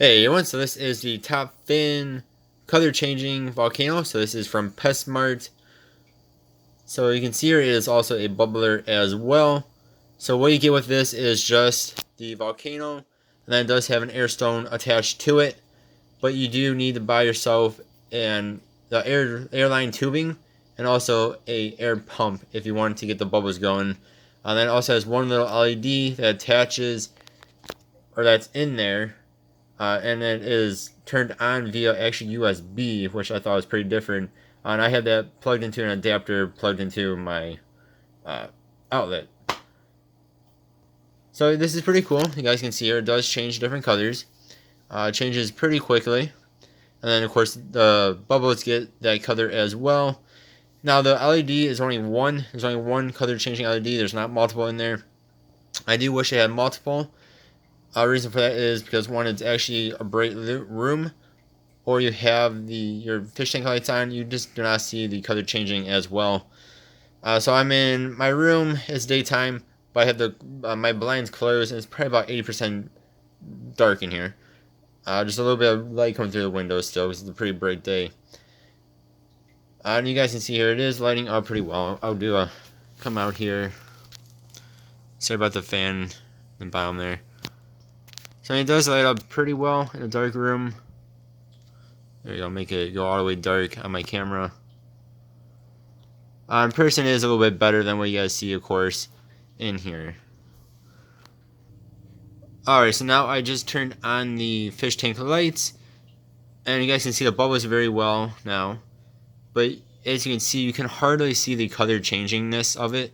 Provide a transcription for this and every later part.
Hey everyone, so this is the top fin color changing volcano. So this is from PestSmart. So you can see here it is also a bubbler as well. So what you get with this is just the volcano, and then it does have an air stone attached to it. But you do need to buy yourself an the airline tubing and also a air pump if you want to get the bubbles going. And then it also has one little LED that attaches or that's in there, and it is turned on via actually USB, which I thought was pretty different. And I had that plugged into an adapter plugged into my outlet. So this is pretty cool. You guys can see here it does change different colors. It changes pretty quickly. And then of course the bubbles get that color as well. Now the LED is only one. There's only one color changing LED. There's not multiple in there. I do wish I had multiple. Reason for that is because one, it's actually a bright room, or you have your fish tank lights on, you just do not see the color changing as well. So I'm in my room. It's daytime, but I have my blinds closed, and it's probably about 80% dark in here. Just a little bit of light coming through the window still, because it's a pretty bright day. And you guys can see here it is lighting up pretty well. I'll do a come out here. Sorry about the fan and biome there. So it does light up pretty well in a dark room. There you go, make it go all the way dark on my camera. In person it is a little bit better than what you guys see, of course, in here. Alright, so now I just turned on the fish tank lights, and you guys can see the bubbles very well now. But as you can see, you can hardly see the color changingness of it.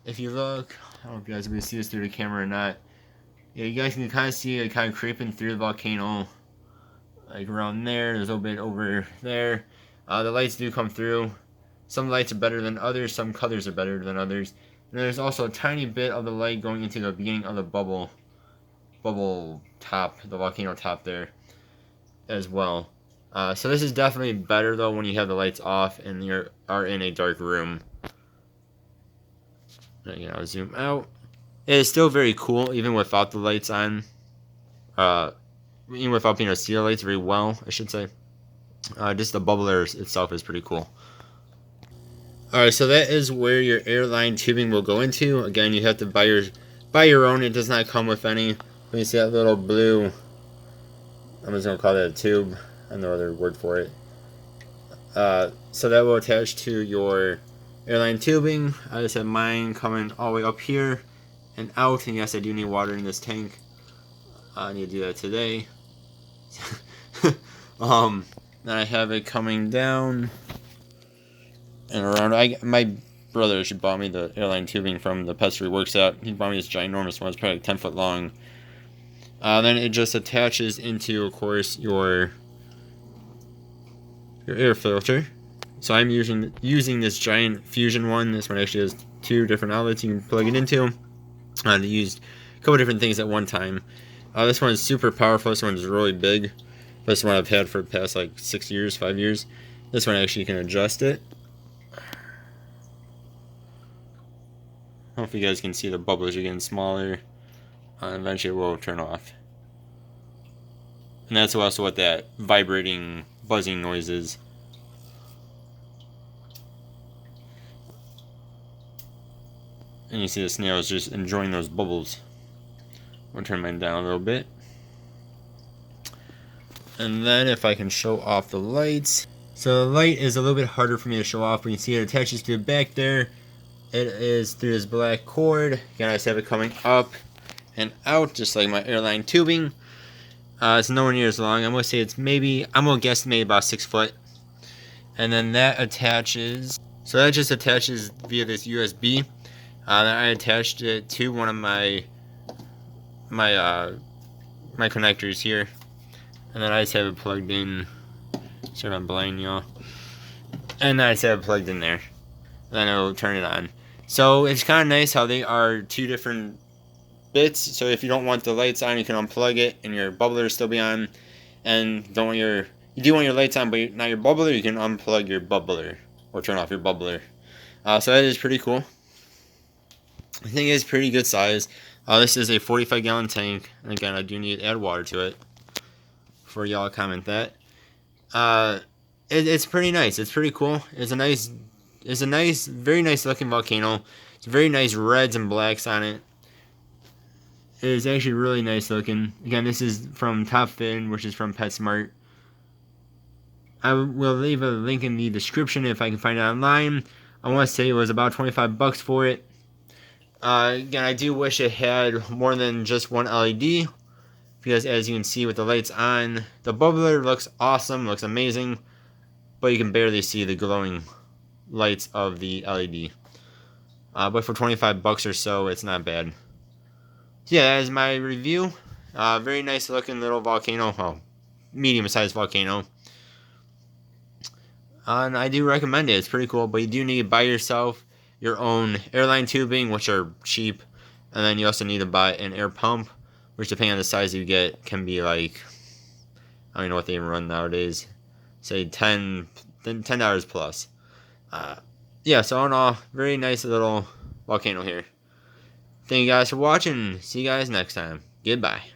If you look, I don't know if you guys will be able to see this through the camera or not. Yeah, you guys can kind of see it kind of creeping through the volcano. Like around there, there's a little bit over there. The lights do come through. Some lights are better than others, some colors are better than others. And there's also a tiny bit of the light going into the beginning of the bubble top, the volcano top there as well. So this is definitely better though when you have the lights off and you are in a dark room. Again, I'll zoom out. It is still very cool even without the lights on. Even without being able to see the lights very well, I should say. Just the bubbler itself is pretty cool. Alright, so that is where your airline tubing will go into. Again, you have to buy your own. It does not come with any. When you see that little blue, I'm just going to call that a tube. I have no other word for it. So that will attach to your airline tubing. I just have mine coming all the way up here and out. And yes, I do need water in this tank. I need to do that today. Then I have it coming down and around. My brother actually bought me the airline tubing from the pest he works at. He bought me this ginormous one. It's probably like 10 foot long. Then it just attaches into, of course, your air filter. So I'm using this giant fusion one. This one actually has two different outlets you can plug it into. To use a couple different things at one time. This one is super powerful. This one is really big. This one I've had for the past like 6 years, 5 years. This one actually can adjust it. I don't know if you guys can see the bubbles are getting smaller. Eventually it will turn off. And that's also what that vibrating, buzzing noise is. And you see the snail is just enjoying those bubbles. I'll turn mine down a little bit. And then if I can show off the lights. So the light is a little bit harder for me to show off, but you can see it attaches to the back there. It is through this black cord. Again, I just have it coming up and out, just like my airline tubing. It's nowhere near as long. I'm going to say it's maybe, I'm going to guesstimate about 6 foot. And then that attaches, so that just attaches via this USB. Then I attached it to one of my connectors here. And then I just have it plugged in. Sorry if I'm blinding y'all. And then I just have it plugged in there. Then it'll turn it on. So it's kind of nice how they are two different bits. So if you don't want the lights on, you can unplug it and your bubbler will still be on. And you do want your lights on, but not your bubbler, you can unplug your bubbler or turn off your bubbler. So that is pretty cool. I think it's pretty good size. This is a 45-gallon tank. And again, I do need to add water to it. for y'all to comment that. It's pretty nice. It's pretty cool. It's a nice, very nice looking volcano. It's very nice reds and blacks on it. It is actually really nice looking. Again, this is from Top Fin, which is from PetSmart. I will leave a link in the description if I can find it online. I want to say it was about $25 for it. Again, I do wish it had more than just one LED, because as you can see with the lights on, the bubbler looks awesome, looks amazing, but you can barely see the glowing lights of the LED. But for $25 or so, it's not bad. So yeah, that is my review. Very nice looking little volcano, well, medium-sized volcano. And I do recommend it. It's pretty cool, but you do need to buy yourself your own airline tubing, which are cheap, and then you also need to buy an air pump, which depending on the size you get can be like, I don't even know what they even run nowadays, say $10 plus. Yeah, so all in all, very nice little volcano here. Thank you guys for watching. See you guys next time. Goodbye.